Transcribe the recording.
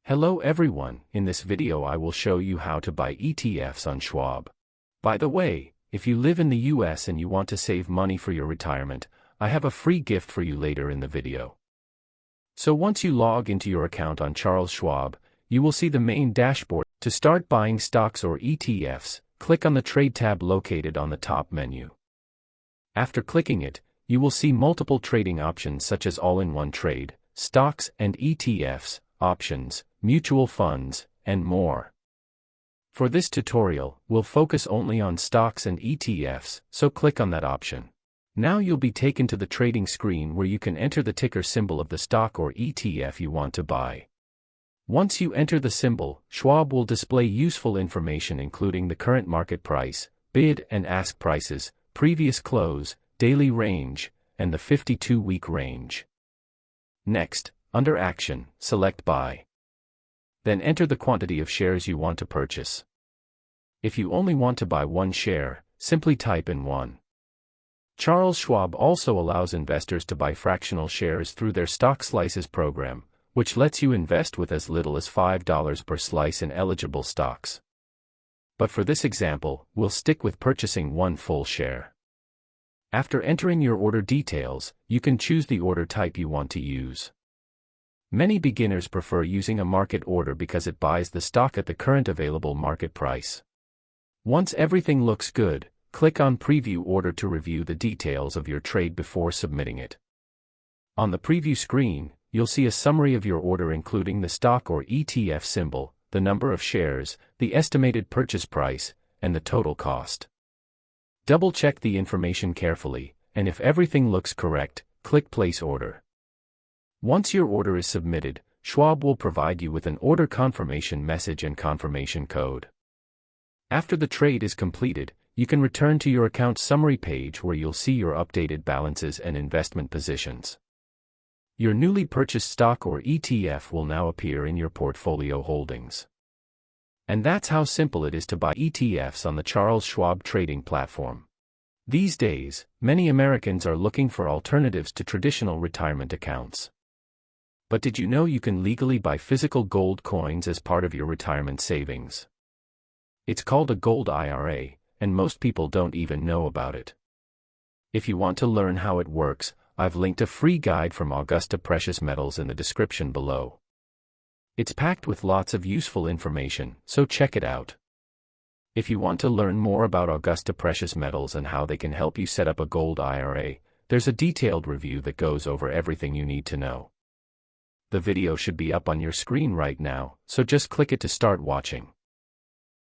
Hello everyone, in this video I will show you how to buy ETFs on Schwab. By the way, if you live in the US and you want to save money for your retirement, I have a free gift for you later in the video. So once you log into your account on Charles Schwab, you will see the main dashboard. To start buying stocks or ETFs, click on the Trade tab located on the top menu. After clicking it, you will see multiple trading options such as all-in-one trade, stocks and ETFs, options, mutual funds, and more. For this tutorial, we'll focus only on stocks and ETFs, so click on that option. Now you'll be taken to the trading screen where you can enter the ticker symbol of the stock or ETF you want to buy. Once you enter the symbol, Schwab will display useful information including the current market price, bid and ask prices, previous close, daily range, and the 52-week range. Next, under Action, select Buy. Then enter the quantity of shares you want to purchase. If you only want to buy one share, simply type in 1. Charles Schwab also allows investors to buy fractional shares through their Stock Slices program, which lets you invest with as little as $5 per slice in eligible stocks. But for this example, we'll stick with purchasing one full share. After entering your order details, you can choose the order type you want to use. Many beginners prefer using a market order because it buys the stock at the current available market price. Once everything looks good, click on Preview Order to review the details of your trade before submitting it. On the preview screen, you'll see a summary of your order including the stock or ETF symbol, the number of shares, the estimated purchase price, and the total cost. Double-check the information carefully, and if everything looks correct, click Place Order. Once your order is submitted, Schwab will provide you with an order confirmation message and confirmation code. After the trade is completed, you can return to your account summary page where you'll see your updated balances and investment positions. Your newly purchased stock or ETF will now appear in your portfolio holdings. And that's how simple it is to buy ETFs on the Charles Schwab trading platform. These days, many Americans are looking for alternatives to traditional retirement accounts. But did you know you can legally buy physical gold coins as part of your retirement savings? It's called a gold IRA, and most people don't even know about it. If you want to learn how it works, I've linked a free guide from Augusta Precious Metals in the description below. It's packed with lots of useful information, so check it out. If you want to learn more about Augusta Precious Metals and how they can help you set up a gold IRA, there's a detailed review that goes over everything you need to know. The video should be up on your screen right now, so just click it to start watching.